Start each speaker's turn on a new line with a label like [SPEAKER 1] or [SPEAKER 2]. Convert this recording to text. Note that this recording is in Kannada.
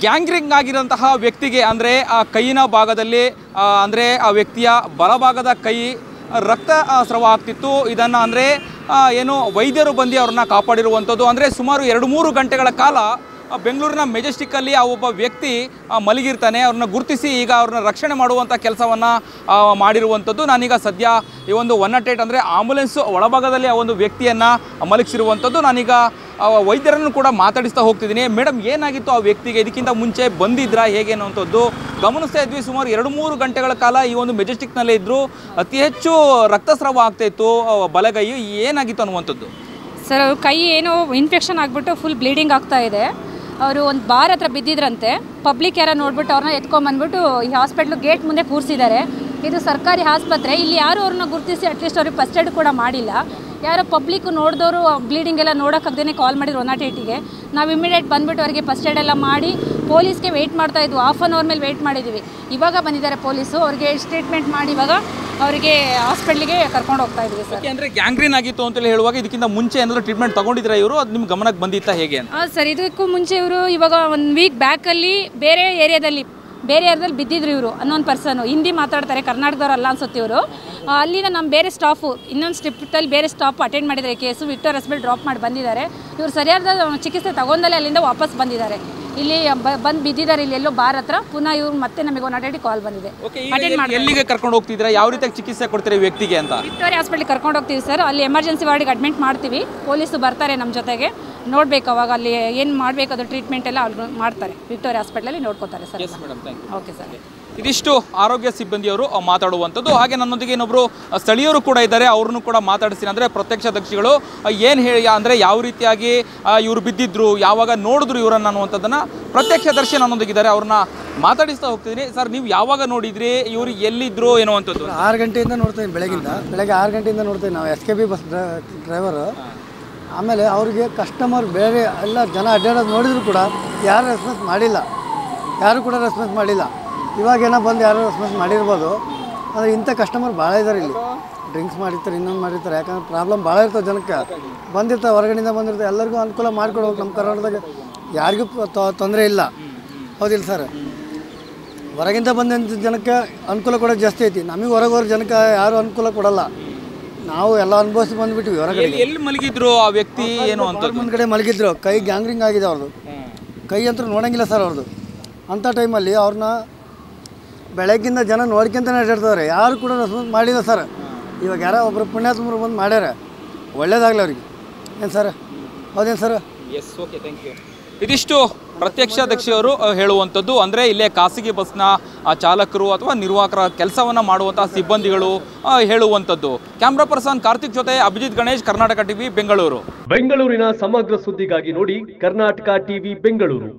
[SPEAKER 1] ಗ್ಯಾಂಗ್ರಿಂಗ್ ಆಗಿರೋಂತಹ ವ್ಯಕ್ತಿಗೆ ಅಂದರೆ ಆ ಕೈಯಿನ ಭಾಗದಲ್ಲಿ ಅಂದರೆ ಆ ವ್ಯಕ್ತಿಯ ಬಲಭಾಗದ ಕೈ ರಕ್ತ ಸ್ರಾವ ಆಗ್ತಿತ್ತು. ಇದನ್ನು ಅಂದರೆ ಏನು ವೈದ್ಯರು ಬಂದು ಅವ್ರನ್ನ ಕಾಪಾಡಿರುವಂಥದ್ದು. ಅಂದರೆ ಸುಮಾರು 2-3 ಗಂಟೆಗಳ ಕಾಲ ಬೆಂಗಳೂರಿನ ಮೆಜೆಸ್ಟಿಕ್ಕಲ್ಲಿ ಆ ಒಬ್ಬ ವ್ಯಕ್ತಿ ಮಲಗಿರ್ತಾನೆ. ಅವ್ರನ್ನ ಗುರುತಿಸಿ ಈಗ ಅವ್ರನ್ನ ರಕ್ಷಣೆ ಮಾಡುವಂಥ ಕೆಲಸವನ್ನು ಮಾಡಿರುವಂಥದ್ದು. ನಾನೀಗ ಸದ್ಯ ಈ ಒಂದು 108 ಅಂದರೆ ಆಂಬುಲೆನ್ಸ್ ಒಳಭಾಗದಲ್ಲಿ ಆ ಒಂದು ವ್ಯಕ್ತಿಯನ್ನು ಮಲಗಿಸಿರುವಂಥದ್ದು. ನಾನೀಗ ವೈದ್ಯರನ್ನು ಕೂಡ ಮಾತಾಡಿಸ್ತಾ ಹೋಗ್ತಿದ್ದೀನಿ. ಮೇಡಮ್, ಏನಾಗಿತ್ತು ಆ ವ್ಯಕ್ತಿಗೆ? ಇದಕ್ಕಿಂತ ಮುಂಚೆ ಬಂದಿದ್ರಾ ಹೇಗೆ ಅನ್ನುವಂಥದ್ದು ಗಮನಿಸ್ತಾ ಇದ್ವಿ. ಸುಮಾರು 2-3 ಗಂಟೆಗಳ ಕಾಲ ಈ ಒಂದು ಮೆಜೆಸ್ಟಿಕ್ನಲ್ಲೇ ಇದ್ದರು. ಅತಿ ಹೆಚ್ಚು ರಕ್ತಸ್ರಾವ ಆಗ್ತಾಯಿತ್ತು ಬಲಗೈ. ಏನಾಗಿತ್ತು ಅನ್ನುವಂಥದ್ದು?
[SPEAKER 2] ಸರ್, ಅವ್ರ ಕೈ ಏನೋ ಇನ್ಫೆಕ್ಷನ್ ಆಗಿಬಿಟ್ಟು ಫುಲ್ ಬ್ಲೀಡಿಂಗ್ ಆಗ್ತಾ ಇದೆ. ಅವರು ಒಂದು ಬಾರ್ ಹತ್ರ ಬಿದ್ದಿದ್ರಂತೆ. ಪಬ್ಲಿಕ್ ಯಾರೋ ನೋಡ್ಬಿಟ್ಟು ಅವ್ರನ್ನ ಎತ್ಕೊಂಬಂದ್ಬಿಟ್ಟು ಈ ಹಾಸ್ಪಿಟ್ಲು ಗೇಟ್ ಮುಂದೆ ಕೂರಿಸಿದ್ದಾರೆ. ಇದು ಸರ್ಕಾರಿ ಆಸ್ಪತ್ರೆ. ಇಲ್ಲಿ ಯಾರು ಅವ್ರನ್ನ ಗುರುತಿಸಿ ಅಟ್ಲೀಸ್ಟ್ ಅವ್ರಿಗೆ ಫಸ್ಟ್ ಏಡ್ ಕೂಡ ಮಾಡಿಲ್ಲ. ಯಾರೋ ಪಬ್ಲಿಕ್ ನೋಡಿದವರು ಬ್ಲೀಡಿಂಗ್ ಎಲ್ಲ ನೋಡೋಕ್ಕಾಗ್ದೇ ಕಾಲ್ ಮಾಡಿದ್ರು 108ಗೆ. ನಾವು ಇಮಿಡಿಯೇಟ್ ಬಂದುಬಿಟ್ಟು ಅವರಿಗೆ ಫಸ್ಟ್ ಏಡ್ ಎಲ್ಲ ಮಾಡಿ ಪೊಲೀಸ್ಗೆ ವೆಯ್ಟ್ ಮಾಡ್ತಾಯಿದ್ವು. ಹಾಫ್ ಆನ್ ಅವರ್ ಮೇಲೆ ವೆಯ್ಟ್ ಮಾಡಿದ್ವಿ. ಇವಾಗ ಬಂದಿದ್ದಾರೆ ಪೊಲೀಸು. ಅವ್ರಿಗೆ ಟ್ರೀಟ್ಮೆಂಟ್ ಮಾಡಿ ಇವಾಗ ಅವರಿಗೆ ಹಾಸ್ಪಿಟ್ಲಿಗೆ ಕರ್ಕೊಂಡು ಹೋಗ್ತಾ ಇದ್ವಿ ಸರ್.
[SPEAKER 1] ಅಂದರೆ ಗ್ಯಾಂಗ್ರೀನ್ ಆಗಿತ್ತು ಅಂತೇಳಿ ಹೇಳುವಾಗ ಇದಕ್ಕಿಂತ ಮುಂಚೆ ಏನಾದರೂ ಟ್ರೀಟ್ಮೆಂಟ್ ತೊಗೊಂಡಿದ್ರೆ ಇವರು? ಅದು ನಿಮ್ಮ ಗಮನಕ್ಕೆ ಬಂದಿತ್ತಾ ಹೇಗೆ ಅಂತ?
[SPEAKER 2] ಸರ್, ಇದಕ್ಕೂ ಮುಂಚೆ ಇವರು ಇವಾಗ 1 ವೀಕ್ ಬ್ಯಾಕಲ್ಲಿ ಬೇರೆ ಏರಿಯಾದಲ್ಲಿ ಬಿದ್ದಿದ್ರು. ಇವರು ಅನ್ನೊಂದು ಪರ್ಸನು ಹಿಂದಿ ಮಾತಾಡ್ತಾರೆ, ಕರ್ನಾಟಕದವ್ರಲ್ಲ ಅನ್ಸುತ್ತೆ ಇವರು. ಅಲ್ಲಿಂದ ನಮ್ಮ ಬೇರೆ ಸ್ಟಾಫು ಇನ್ನೊಂದು ಸ್ಟಿಪ್ಟಲ್ಲಿ ಬೇರೆ ಸ್ಟಾಫ್ ಅಟೆಂಡ್ ಮಾಡಿದ್ದಾರೆ ಕೇಸು. ವಿಕ್ಟೋರಿಯಾ ಹಾಸ್ಪಿಟಲ್ ಡ್ರಾಪ್ ಮಾಡಿ ಬಂದಿದ್ದಾರೆ. ಇವರು ಸರಿಯಾದ ಚಿಕಿತ್ಸೆ ತಗೊಂಡಲ್ಲೇ ಅಲ್ಲಿಂದ ವಾಪಸ್ ಬಂದಿದ್ದಾರೆ. ಇಲ್ಲಿ ಬಂದು ಬಿದ್ದಿದ್ದಾರೆ ಇಲ್ಲಿ ಎಲ್ಲೋ ಬಾರ್ ಹತ್ರ. ಪುನಃ ಇವ್ರು ಮತ್ತೆ ನಮಗೆ 108 ಕಾಲ್ ಬಂದಿದೆ.
[SPEAKER 1] ಅಟೆಂಡ್ ಮಾಡಿ ಎಲ್ಲಿಗೆ ಕರ್ಕೊಂಡು ಹೋಗ್ತಿದ್ರೆ, ಯಾವ ರೀತಿಯಾಗಿ ಚಿಕಿತ್ಸೆ ಕೊಡ್ತಾರೆ ಈ ವ್ಯಕ್ತಿಗೆ ಅಂತ?
[SPEAKER 2] ವಿಕ್ಟೋರಿಯಾ ಹಾಸ್ಪಿಟಲ್ ಕರ್ಕೊಂಡು ಹೋಗ್ತೀವಿ ಸರ್. ಅಲ್ಲಿ ಎಮರ್ಜೆನ್ಸಿ ವಾರ್ಡಿಗೆ ಅಡ್ಮಿಟ್ ಮಾಡ್ತೀವಿ. ಪೊಲೀಸು ಬರ್ತಾರೆ ನಮ್ಮ ಜೊತೆಗೆ. ನೋಡಬೇಕು ಅವಾಗ ಅಲ್ಲಿ ಏನು ಮಾಡಬೇಕು ಅದು ಟ್ರೀಟ್ಮೆಂಟ್ ಎಲ್ಲ ಅಲ್ಲಿ ಮಾಡ್ತಾರೆ. ವಿಕ್ಟೋರಿಯಾ ಹಾಸ್ಪಿಟಲಲ್ಲಿ ನೋಡ್ಕೋತಾರೆ ಸರ್. Okay sir.
[SPEAKER 1] ಇದಿಷ್ಟು ಆರೋಗ್ಯ ಸಿಬ್ಬಂದಿಯವರು ಮಾತಾಡುವಂಥದ್ದು. ಹಾಗೆ ನನ್ನೊಂದಿಗೆ ಇನ್ನೊಬ್ಬರು ಸ್ಥಳೀಯರು ಕೂಡ ಇದ್ದಾರೆ. ಅವ್ರನ್ನು ಕೂಡ ಮಾತಾಡಿಸ್ತೀನಿ. ಅಂದರೆ ಪ್ರತ್ಯಕ್ಷದರ್ಶಿಗಳು ಏನು ಹೇಳಿ, ಅಂದರೆ ಯಾವ ರೀತಿಯಾಗಿ ಇವರು ಬಿದ್ದಿದ್ರು, ಯಾವಾಗ ನೋಡಿದ್ರು ಇವರನ್ನು ಅನ್ನುವಂಥದ್ದನ್ನು ಪ್ರತ್ಯಕ್ಷದರ್ಶಿ ನನ್ನೊಂದಿಗಿದ್ದಾರೆ. ಅವ್ರನ್ನ ಮಾತಾಡಿಸ್ತಾ ಹೋಗ್ತಿದ್ದೀನಿ. ಸರ್, ನೀವು ಯಾವಾಗ ನೋಡಿದ್ರಿ? ಇವರು ಎಲ್ಲಿದ್ರು ಎನ್ನುವಂಥದ್ದು?
[SPEAKER 3] 6 ಗಂಟೆಯಿಂದ ನೋಡ್ತೀನಿ. ಬೆಳಗ್ಗೆ 6 ಗಂಟೆಯಿಂದ ನೋಡ್ತೀನಿ ನಾವು. SKB bus driver. ಆಮೇಲೆ ಅವರಿಗೆ ಕಸ್ಟಮರ್ ಬೇರೆ ಎಲ್ಲ ಜನ ಅಡ್ಡಾಡೋದು ನೋಡಿದ್ರು ಕೂಡ ಯಾರು ರೆಸ್ಪಾನ್ಸ್ ಮಾಡಿಲ್ಲ. ಯಾರು ಕೂಡ ರೆಸ್ಪಾನ್ಸ್ ಮಾಡಿಲ್ಲ. ಇವಾಗೇನೋ ಬಂದು ಯಾರು ರೆಸ್ಪಾನ್ಸ್ ಮಾಡಿರ್ಬೋದು. ಆದರೆ ಇಂಥ ಕಸ್ಟಮರ್ ಭಾಳ ಇದ್ದಾರೆ ಇಲ್ಲಿ. ಡ್ರಿಂಕ್ಸ್ ಮಾಡಿರ್ತಾರೆ, ಇನ್ನೊಂದು ಮಾಡಿರ್ತಾರೆ. ಯಾಕಂದ್ರೆ ಪ್ರಾಬ್ಲಮ್ ಭಾಳ ಇರ್ತದೆ ಜನಕ್ಕೆ. ಬಂದಿರ್ತಾರೆ, ಹೊರಗಡೆಯಿಂದ ಬಂದಿರ್ತಾರೆ. ಎಲ್ಲರಿಗೂ ಅನುಕೂಲ ಮಾಡಿಕೊಡ್ಬೇಕು. ನಮ್ಮ ಕರ್ನಾಟಕದಾಗ ಯಾರಿಗೂ ತೊಂದರೆ ಇಲ್ಲ. ಹೌದಿಲ್ಲ ಸರ್? ಹೊರಗಿಂದ ಬಂದಂಥ ಜನಕ್ಕೆ ಅನುಕೂಲ ಕೊಡೋದು ಜಾಸ್ತಿ ಐತಿ. ನಮಗೆ ಹೊರಗೆ ಜನಕ್ಕೆ ಯಾರು ಅನುಕೂಲ ಕೊಡಲ್ಲ. ನಾವು ಎಲ್ಲ ಅನುಭವಿಸಿ ಬಂದುಬಿಟ್ವಿ. ಹೊರಗಡೆ
[SPEAKER 1] ಎಲ್ಲಿ ಮಲಗಿದ್ರು ಆ ವ್ಯಕ್ತಿ ಏನು ಅಂತ?
[SPEAKER 3] ಮುಂದ್ಗಡೆ ಮಲಗಿದ್ರು. ಕೈ ಗ್ಯಾಂಗ್ರಿಂಗ್ ಆಗಿದೆ ಅವ್ರದ್ದು. ಕೈ ಅಂತೂ ನೋಡೋಂಗಿಲ್ಲ ಸರ್ ಅವ್ರದ್ದು. ಅಂಥ ಟೈಮಲ್ಲಿ ಅವ್ರನ್ನ ಬೆಳಗ್ಗಿಂದ ಜನ ನೋಡ್ಕೊಂತಾನೆ ಅಡ್ಡಾಡ್ತಾರೆ. ಯಾರು ಕೂಡ ರೆಸ್ಪಾನ್ಸ್ ಮಾಡಿಲ್ಲ ಸರ್. ಇವಾಗ ಯಾರೋ ಒಬ್ಬರು ಪುಣ್ಯಾತ್ಮರು ಬಂದು ಮಾಡ್ಯಾರ. ಒಳ್ಳೇದಾಗಲಿ ಅವ್ರಿಗೆ. ಏನು ಸರ್? ಹೌದೇನು sir?
[SPEAKER 1] Yes, okay, thank you. ಇದಿಷ್ಟು ಪ್ರತ್ಯಕ್ಷದರ್ಶಿಯವರು ಹೇಳುವಂಥದ್ದು. ಅಂದರೆ ಇಲ್ಲೇ ಖಾಸಗಿ ಬಸ್ನ ಚಾಲಕರು ಅಥವಾ ನಿರ್ವಾಹಕರ ಕೆಲಸವನ್ನು ಮಾಡುವಂಥ ಸಿಬ್ಬಂದಿಗಳು ಹೇಳುವಂಥದ್ದು. ಕ್ಯಾಮ್ರಾ ಪರ್ಸನ್ ಕಾರ್ತಿಕ್ ಜೊತೆ ಅಭಿಜಿತ್ ಗಣೇಶ್, ಕರ್ನಾಟಕ ಟಿವಿ, ಬೆಂಗಳೂರು.
[SPEAKER 4] ಬೆಂಗಳೂರಿನ ಸಮಗ್ರ ಸುದ್ದಿಗಾಗಿ ನೋಡಿ ಕರ್ನಾಟಕ ಟಿವಿ ಬೆಂಗಳೂರು.